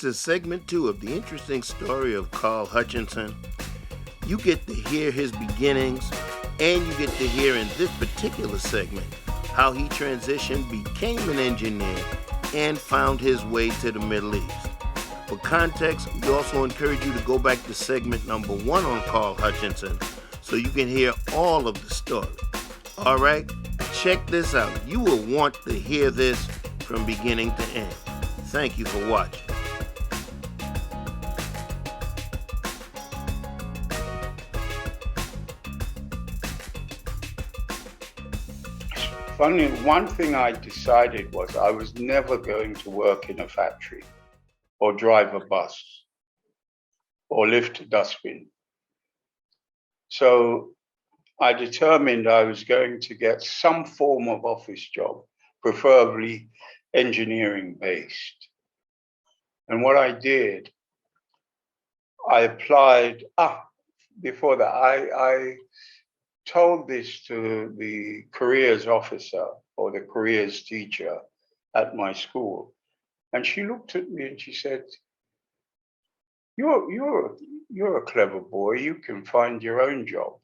is segment 2 of the interesting story of Carl Hutchinson. You get to hear his beginnings, and you get to hear in this particular segment how he transitioned, became an engineer, and found his way to the Middle East. For context, we also encourage you to go back to segment number 1 on Carl Hutchinson so you can hear all of the story. All right, check this out. You will want to hear this from beginning to end. Thank you for watching. Funny, one thing I decided was I was never going to work in a factory or drive a bus or lift a dustbin. So I determined I was going to get some form of office job, preferably engineering based. And what I did, I applied, before that, I told this to the careers officer or the careers teacher at my school. And she looked at me and she said, you're a clever boy, you can find your own job.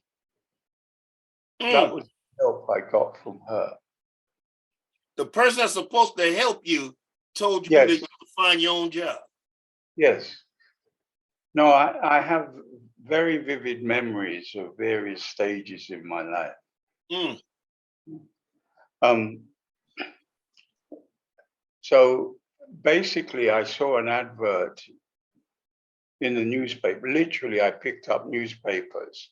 That was the help I got from her. The person that's supposed to help you told you Yes. that you could find your own job. Yes. No, I have very vivid memories of various stages in my life. So basically, I saw an advert in the newspaper. Literally, I picked up newspapers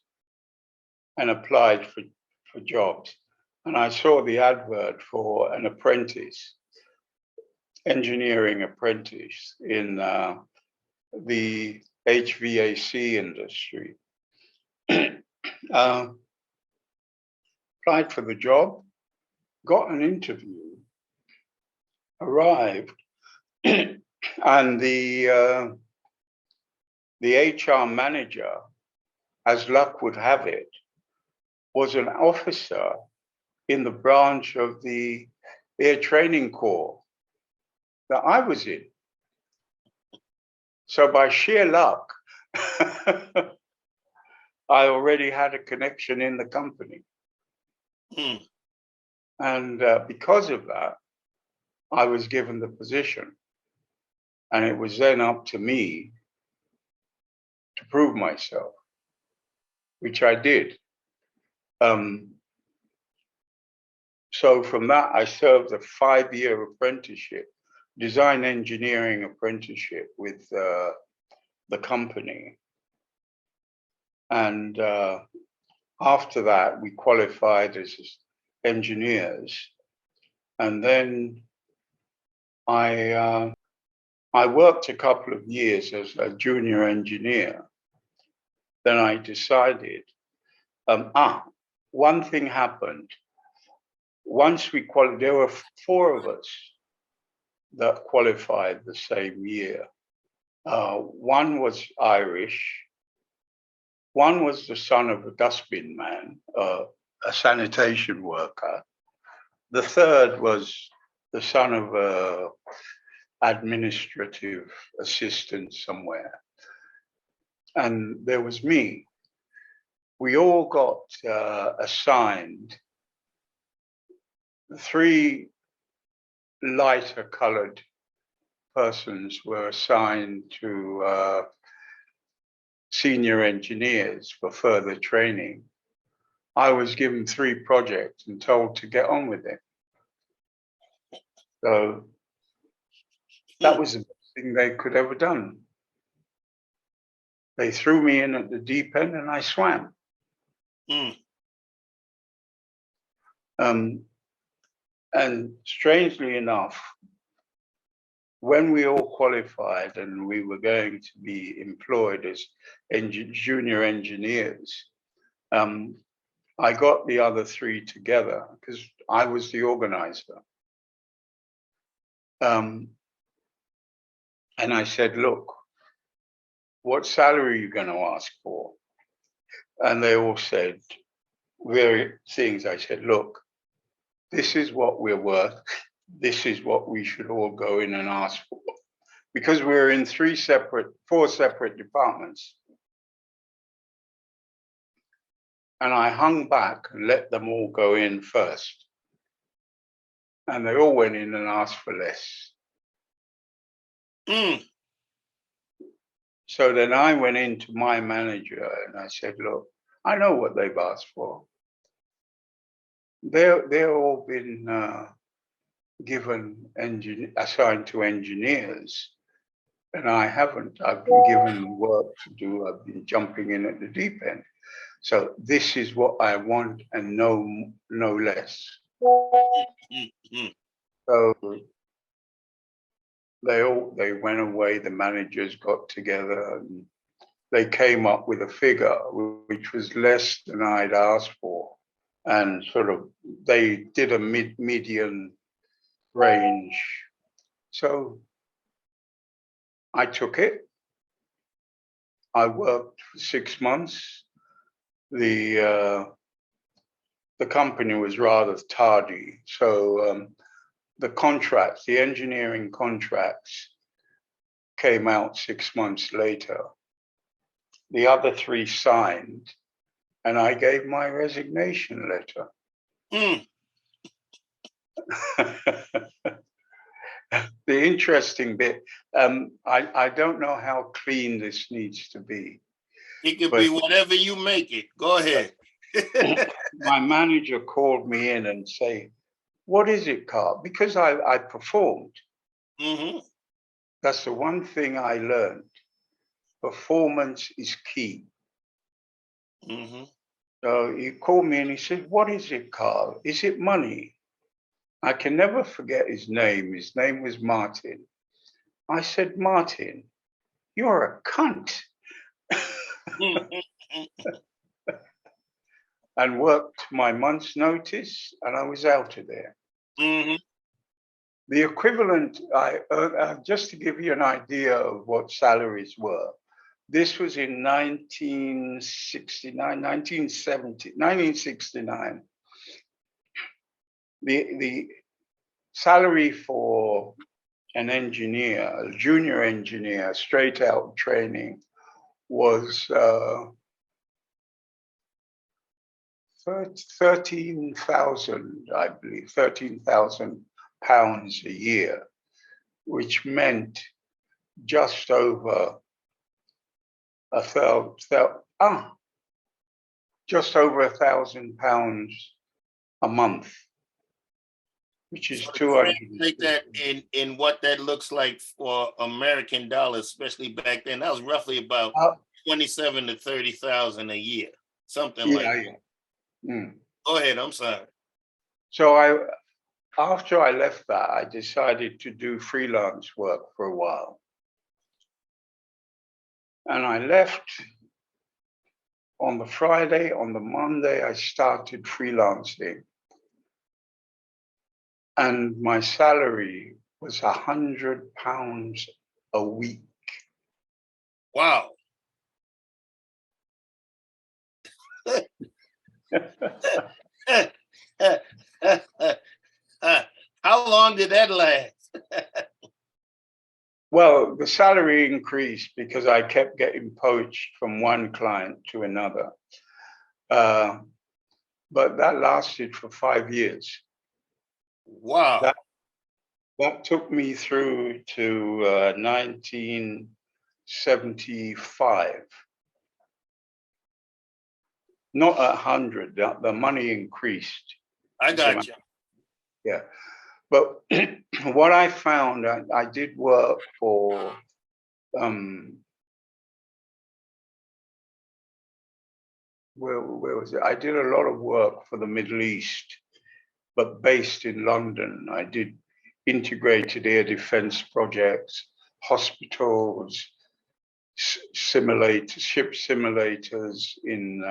and applied for jobs. And I saw the advert for an apprentice, engineering apprentice in the HVAC industry. Applied for the job, got an interview, arrived, and the HR manager, as luck would have it, was an officer in the branch of the Air Training Corps that I was in. So by sheer luck, I already had a connection in the company. And because of that, I was given the position. And it was then up to me to prove myself, which I did. So from that, I served a 5-year apprenticeship, design engineering apprenticeship with the company. And after that, we qualified as engineers. And then I worked a couple of years as a junior engineer. Then I decided, one thing happened. Once we qualified, there were 4 of us that qualified the same year. One was Irish. One was the son of a dustbin man, a sanitation worker. The third was the son of a administrative assistant somewhere. And there was me. We all got assigned 3 lighter colored persons were assigned to senior engineers for further training. I was given 3 projects and told to get on with it. So that was the best thing they could ever done. They threw me in at the deep end and I swam. And strangely enough, when we all qualified and we were going to be employed as junior engineers, I got the other 3 together because I was the organizer. And I said, look, what salary are you going to ask for? And they all said various things. I said, look, this is what we're worth. This is what we should all go in and ask for. because we were in four separate departments. And I hung back and let them all go in first. And they all went in and asked for less. Mm. So then I went into my manager and I said, look, I know what they've asked for. They're all been assigned to engineers, and I haven't. I've been given work to do. I've been jumping in at the deep end. So this is what I want, and no less. Mm-hmm. So they went away. The managers got together and they came up with a figure which was less than I'd asked for, and sort of they did a median range. So I took it. I worked for 6 months. The company was rather tardy, so the engineering contracts came out 6 months later. The other three signed, and I gave my resignation letter. Mm. The interesting bit, I don't know how clean this needs to be. It could be whatever you make it. Go ahead. My manager called me in and say, what is it, Carl? Because I performed. Mm-hmm. That's the one thing I learned. Performance is key. Mm-hmm. So he called me and he said, what is it, Carl? Is it money? I can never forget his name. His name was Martin. I said, Martin, you're a cunt. And worked my month's notice, and I was out of there. Mm-hmm. The equivalent, just to give you an idea of what salaries were, this was in 1969. The salary for an engineer, a junior engineer, straight out training, was 13,000, I believe, 13,000 pounds a year, which meant just over just over £1,000 a month, which is So 200. translate that in what that looks like for American dollars, especially back then. That was roughly about 27 to 30,000 a year, something like that. Yeah. Mm. Go ahead. I'm sorry. So after I left that, I decided to do freelance work for a while. And I left on the Friday. On the Monday, I started freelancing. And my salary was £100 a week. Wow. How long did that last? Well, the salary increased because I kept getting poached from one client to another. But that lasted for 5 years. Wow. That took me through to 1975. Not 100, the money increased. I got you. Yeah. But what I found, I did work for where was it? I did a lot of work for the Middle East, but based in London. I did integrated air defense projects, hospitals, ship simulators in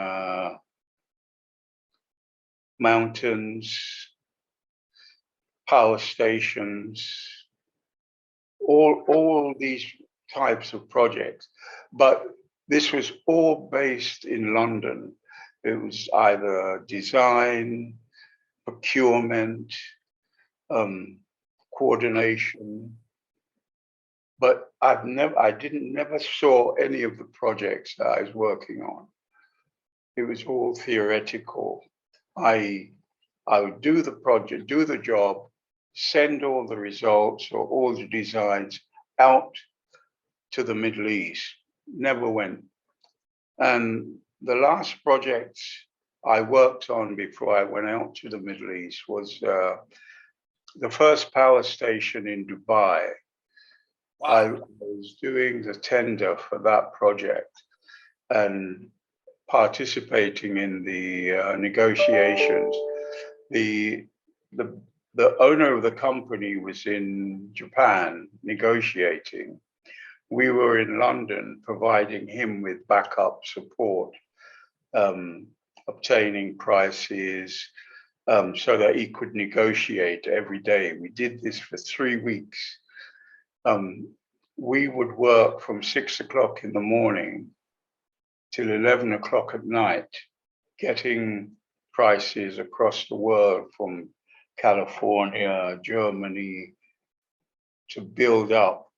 mountains, power stations, all these types of projects. But this was all based in London. It was either design, procurement, coordination, but I didn't never saw any of the projects that I was working on. It was all theoretical. I would do the project, do the job, send all the results or all the designs out to the Middle East. Never went. And the last project I worked on before I went out to the Middle East was the first power station in Dubai. Wow. I was doing the tender for that project and participating in the negotiations. The owner of the company was in Japan negotiating. We were in London providing him with backup support, obtaining prices, so that he could negotiate every day. We did this for 3 weeks. We would work from 6 o'clock in the morning till 11 o'clock at night, getting prices across the world from California, Germany, to build up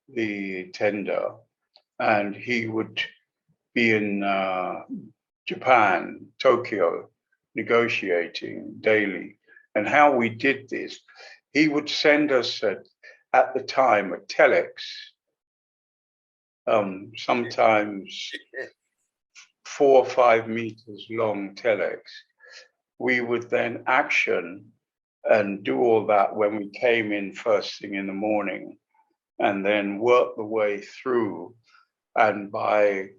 the tender. And he would be in Japan, Tokyo, negotiating daily. And how we did this, he would send us at the time a telex, sometimes 4 or 5 meters long telex. We would then action and do all that when we came in first thing in the morning, and then work the way through. And by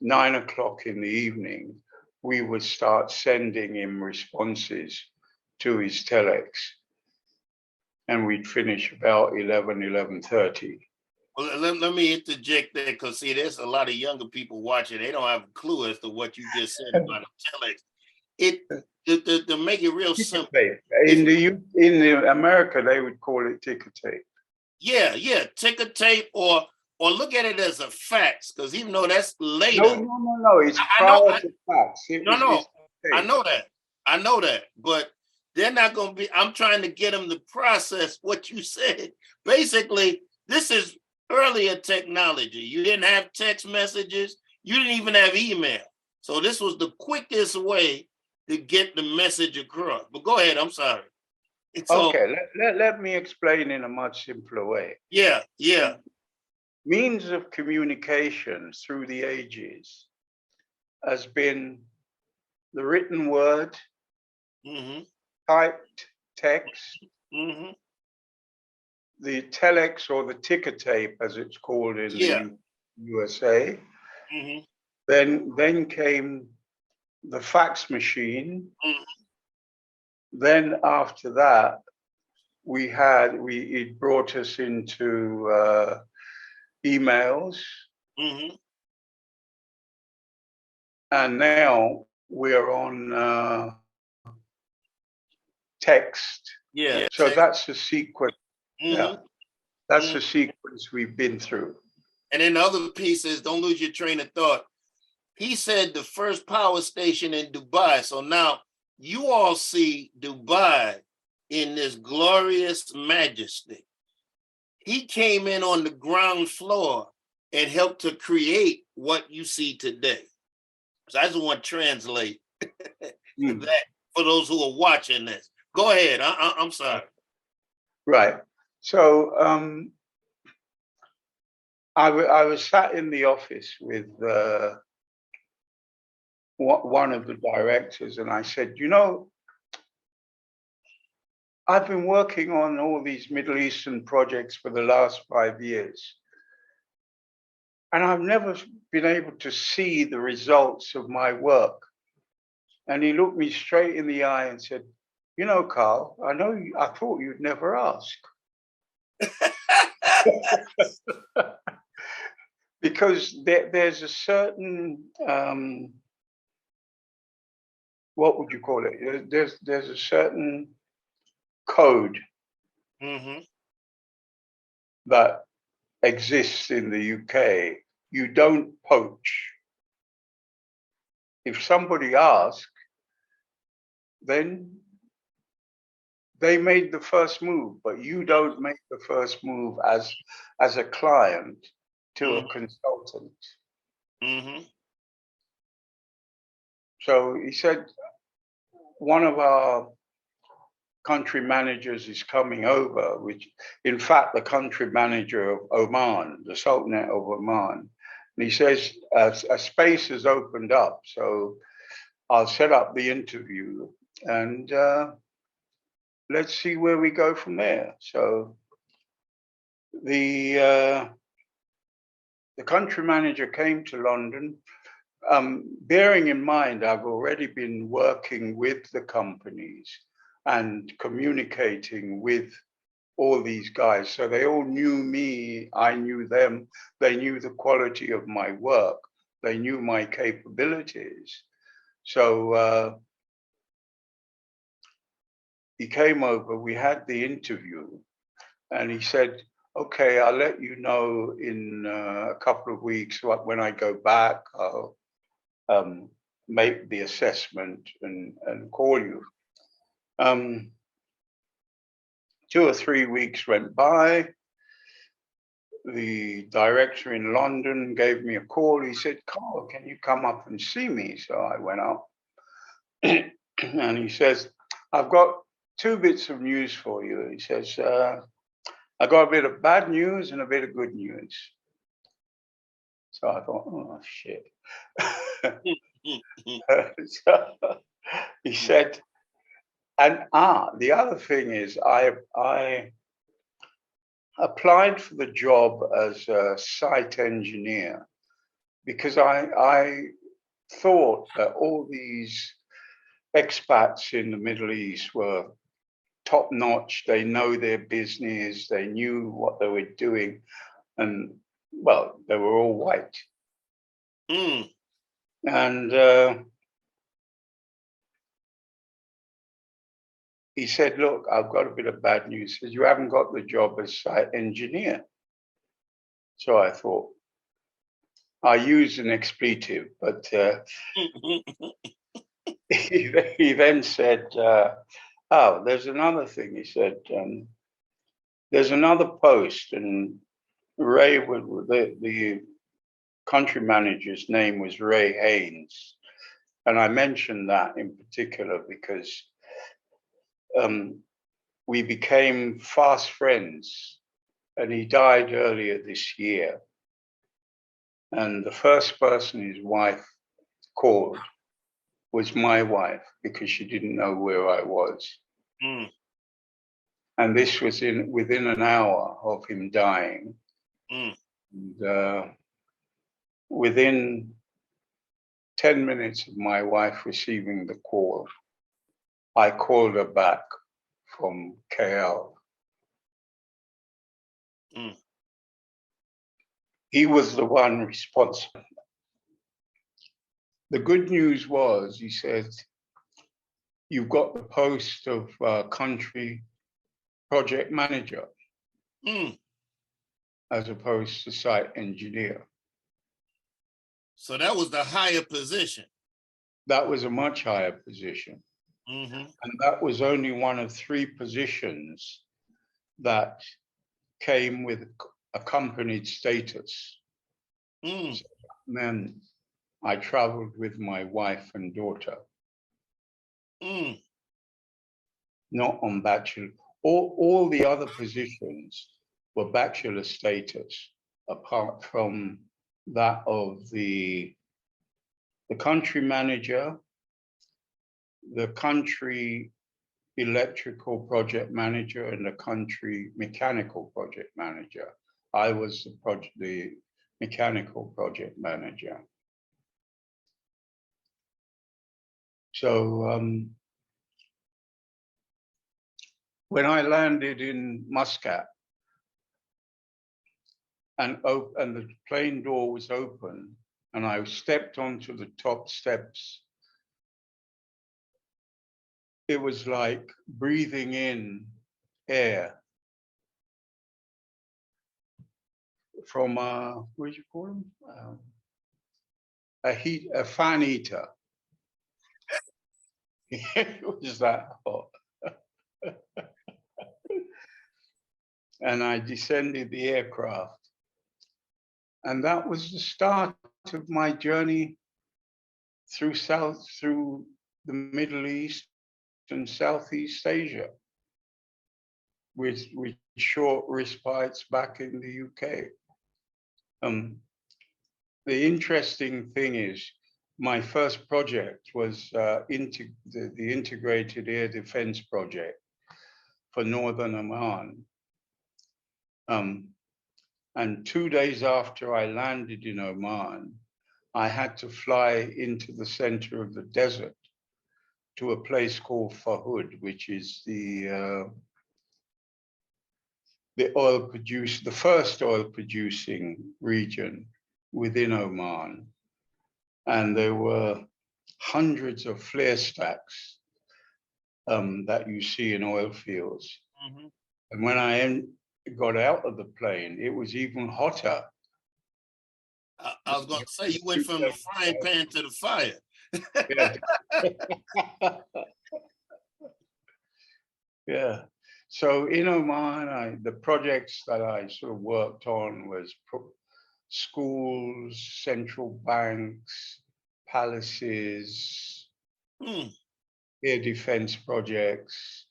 9 o'clock in the evening, we would start sending him responses to his telex. And we'd finish about 11:30. Well, let me interject there, because see, there's a lot of younger people watching. They don't have a clue as to what you just said about a telex. To make it real simple. In the America, they would call it ticker tape. Yeah, ticker tape, or look at it as a fax, because even though that's later. No. It's prior to fax. I know that, but they're not going to be. I'm trying to get them to process what you said. Basically, this is earlier technology. You didn't have text messages. You didn't even have email. So this was the quickest way to get the message across. But go ahead. I'm sorry. Okay, let me explain in a much simpler way. Yeah. Means of communication through the ages has been the written word, typed text, the telex or the ticker tape, as it's called in the USA. Then came the fax machine. Then after that, it brought us into emails. And now we're on text. Yeah. So that's the sequence. Yeah. That's the sequence we've been through. And then the other piece is, don't lose your train of thought. He said the first power station in Dubai. So now you all see Dubai in this glorious majesty. He came in on the ground floor and helped to create what you see today. So I just want to translate that for those who are watching this. Go ahead. I'm sorry. Right. So I was sat in the office with one of the directors, and I said, I've been working on all these Middle Eastern projects for the last 5 years, and I've never been able to see the results of my work. And he looked me straight in the eye and said, Carl, I thought you'd never ask. Because there's a certain, what would you call it? There's a certain code that exists in the UK. You don't poach. If somebody asks, then they made the first move, but you don't make the first move as as a client to a consultant. Mm-hmm. So he said, one of our country managers is coming over, which in fact, the country manager of Oman, the Sultanate of Oman. And he says, a space has opened up. So I'll set up the interview and let's see where we go from there. So the country manager came to London. Bearing in mind, I've already been working with the companies and communicating with all these guys. So they all knew me, I knew them, they knew the quality of my work, they knew my capabilities. So he came over, we had the interview, and he said, okay, I'll let you know in a couple of weeks when I go back, I'll make the assessment and call you. 2 or 3 weeks went by. The director in London gave me a call. He said, Carl, can you come up and see me? So I went up and he says, I've got 2 bits of news for you. He says, I got a bit of bad news and a bit of good news. So I thought, oh, shit. So he said, and the other thing is I applied for the job as a site engineer because I thought that all these expats in the Middle East were top notch. They know their business. They knew what they were doing. And well, they were all white. And he said, look, I've got a bit of bad news. He says, you haven't got the job as site engineer. So I thought, I used an expletive, but he then said, oh, there's another thing. He said, there's another post, and Ray, the country manager's name was Ray Haynes. And I mentioned that in particular because we became fast friends, and he died earlier this year. And the first person his wife called was my wife because she didn't know where I was. And this was within an hour of him dying. And, within 10 minutes of my wife receiving the call, I called her back from KL. He was the one responsible. The good news was, he said, you've got the post of country project manager as opposed to site engineer. So that was the higher position. That was a much higher position. And that was only one of 3 positions that came with accompanied status. So then I traveled with my wife and daughter. Not on bachelor. All the other positions were bachelor status, apart from that of the country manager, the country electrical project manager, and the country mechanical project manager. I was the mechanical project manager. So when I landed in Muscat and the plane door was open and I stepped onto the top steps, it was like breathing in air from what do you call them? A fan heater. It was that hot. and I descended the aircraft. And that was the start of my journey through the Middle East and Southeast Asia, with short respites back in the UK. The interesting thing is, my first project was the Integrated Air Defense Project for Northern Oman. And 2 days after I landed in Oman, I had to fly into the center of the desert to a place called Fahud, which is the first oil producing region within Oman. And there were hundreds of flare stacks that you see in oil fields. Mm-hmm. And when I got out of the plane, it was even hotter. I was going to say, you went from the frying pan to the fire. Yeah. Yeah. So in Oman, the projects that I sort of worked on was schools, central banks, palaces, air defense projects.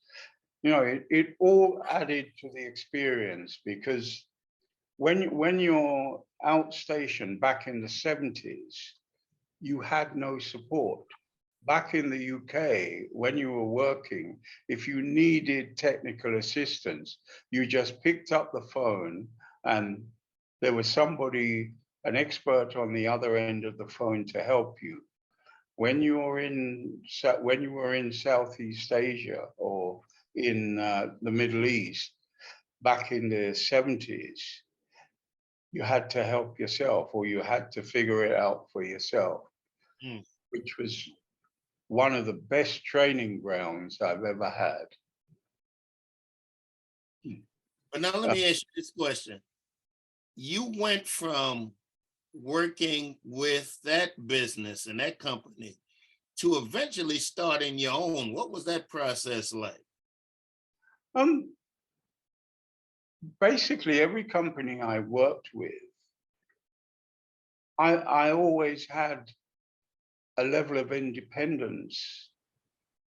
You know, it all added to the experience, because when you're outstationed back in the 70s, you had no support. Back in the UK, when you were working, if you needed technical assistance, you just picked up the phone and there was somebody, an expert on the other end of the phone to help you. When you were in Southeast Asia or in the Middle East, back in the 70s, you had to help yourself, or you had to figure it out for yourself, which was one of the best training grounds I've ever had. But now let me ask you this question. You went from working with that business and that company to eventually starting your own. What was that process like? Basically, every company I worked with, I always had a level of independence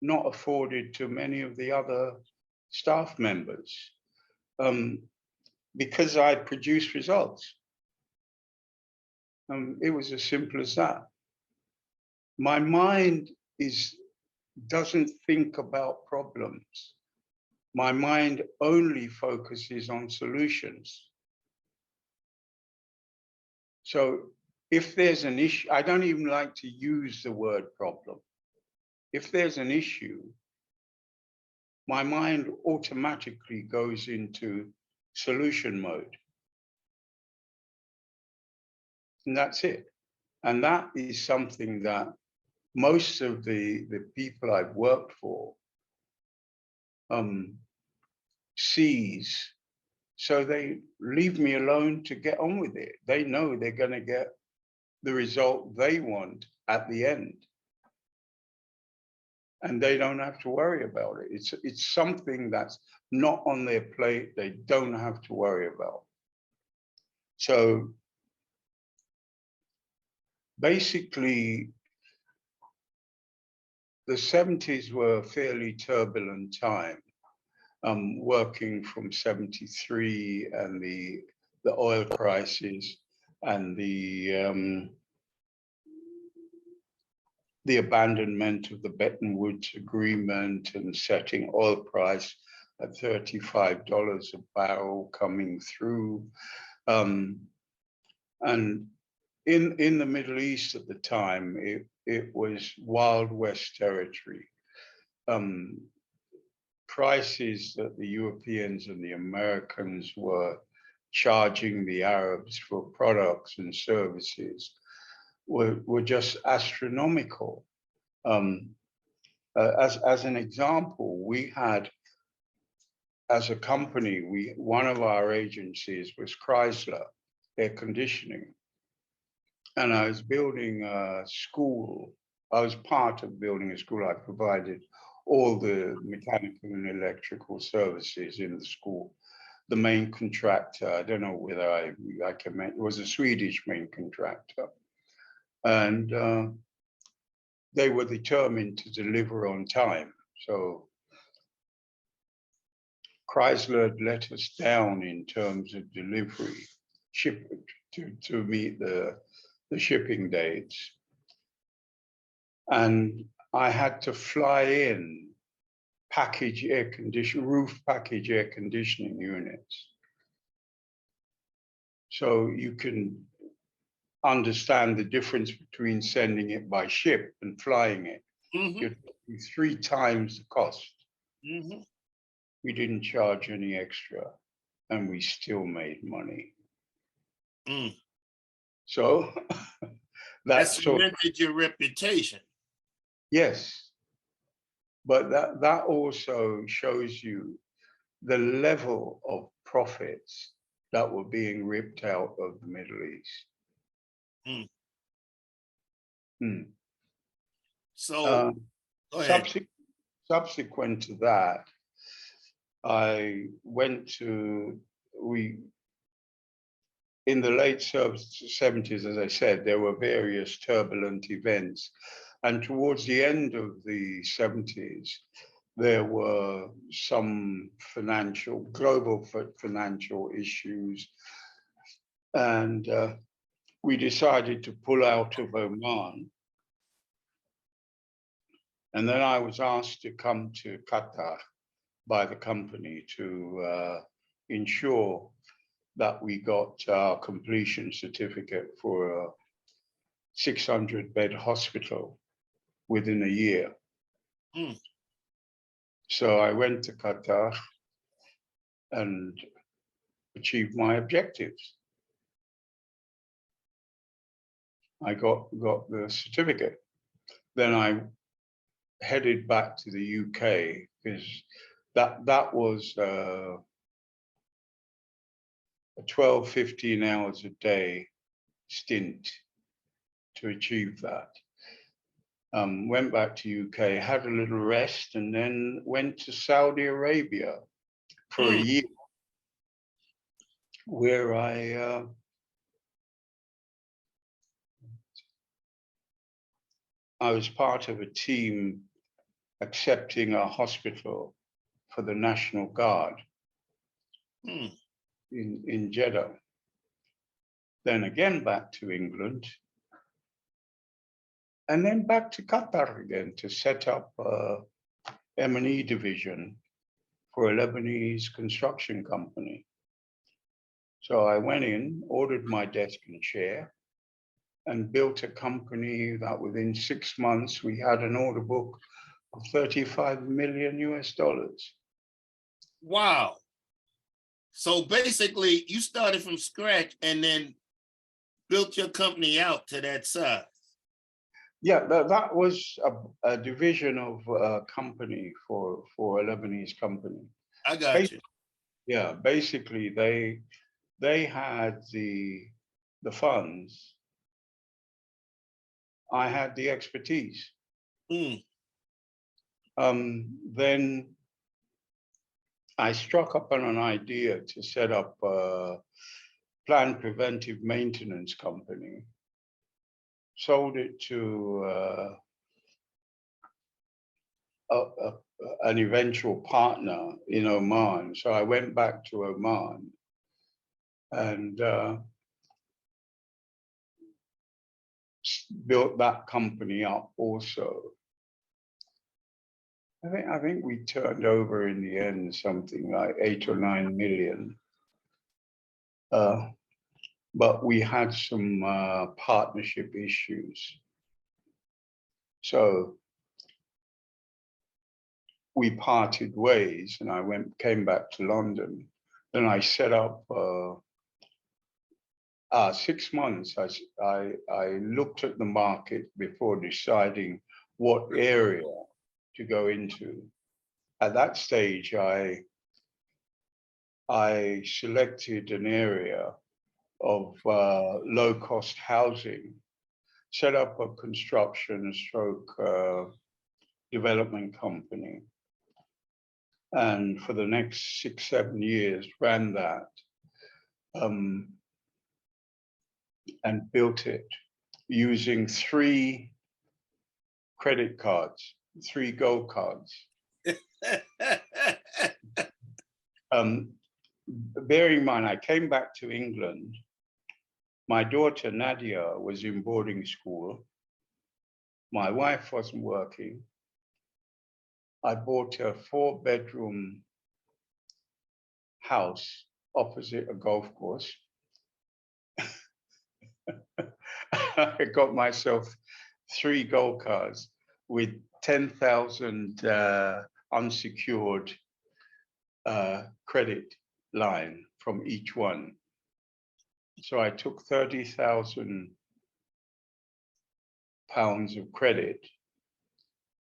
not afforded to many of the other staff members, because I produced results. It was as simple as that. My mind doesn't think about problems. My mind only focuses on solutions. So if there's an issue, I don't even like to use the word problem. If there's an issue, my mind automatically goes into solution mode. And that's it. And that is something that most of the people I've worked for sees. So they leave me alone to get on with it. They know they're going to get the result they want at the end. And they don't have to worry about it. It's something that's not on their plate. They don't have to worry about. So basically, the 70s were a fairly turbulent time, working from 73 and the oil crisis and the abandonment of the Bretton Woods Agreement and setting oil price at $35 a barrel coming through. And in the Middle East at the time, it was Wild West territory. Prices that the Europeans and the Americans were charging the Arabs for products and services were just astronomical. As an example, we had, as a company, one of our agencies was Chrysler Air Conditioning. And I was building a school. I was part of building a school. I provided all the mechanical and electrical services in the school. the main contractor. I don't know whether I can make, it was a Swedish main contractor. And they were determined to deliver on time. So Chrysler had let us down in terms of delivery, to meet the shipping dates. And I had to fly in roof package air conditioning units. So you can understand the difference between sending it by ship and flying it. You're 3 times the cost. We didn't charge any extra, and we still made money. So that cemented your reputation. Yes, but that also shows you the level of profits that were being ripped out of the Middle East. So go ahead. Subsequent to that, in the late 70s, as I said, there were various turbulent events. And towards the end of the 70s, there were some global financial issues. And we decided to pull out of Oman. And then I was asked to come to Qatar by the company to ensure that we got our completion certificate for a 600-bed hospital within a year. So I went to Qatar and achieved my objectives. I got the certificate. Then I headed back to the UK because that was 12, 15 hours a day stint to achieve that. Went back to UK, had a little rest, and then went to Saudi Arabia for a year, where I was part of a team accepting a hospital for the National Guard in Jeddah. Then again back to England, and then back to Qatar again to set up a M&E division for a Lebanese construction company. So I went in, ordered my desk and chair, and built a company that within 6 months, we had an order book of $35 million US. Wow. So basically you started from scratch and then built your company out to that size. Yeah, that was a division of a company for a Lebanese company. I got you. Yeah, basically they had the funds. I had the expertise. Then I struck up on an idea to set up a planned preventive maintenance company. Sold it to an eventual partner in Oman. So I went back to Oman and built that company up also. I think we turned over in the end something like 8 or 9 million. But we had some partnership issues. So we parted ways and I came back to London. Then I set up 6 months. I looked at the market before deciding what area to go into. At that stage, I selected an area of low-cost housing, set up a construction stroke development company. and for the next 6-7 years ran that and built it using 3 credit cards, 3 gold cards. Bearing in mind, I came back to England. My daughter Nadia was in boarding school. My wife wasn't working. I bought a 4-bedroom house opposite a golf course. I got myself 3 gold cards with 10,000 unsecured credit line from each one. So I took 30,000 pounds of credit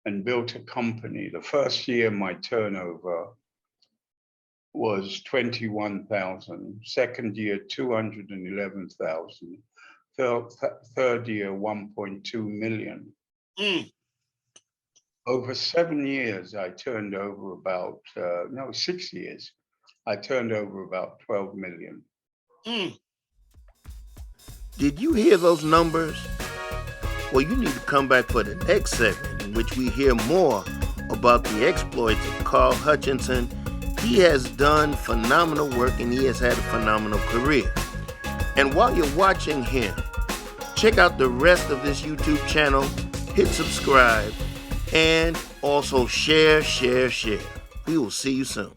and built a company. The first year my turnover was 21,000, second year 211,000, third year 1.2 million. Over 7 years, I turned over about, 6 years, I turned over about 12 million. Did you hear those numbers? Well, you need to come back for the next segment in which we hear more about the exploits of Carl Hutchinson. He has done phenomenal work and he has had a phenomenal career. And while you're watching him, check out the rest of this YouTube channel, hit subscribe, and also share. We will see you soon.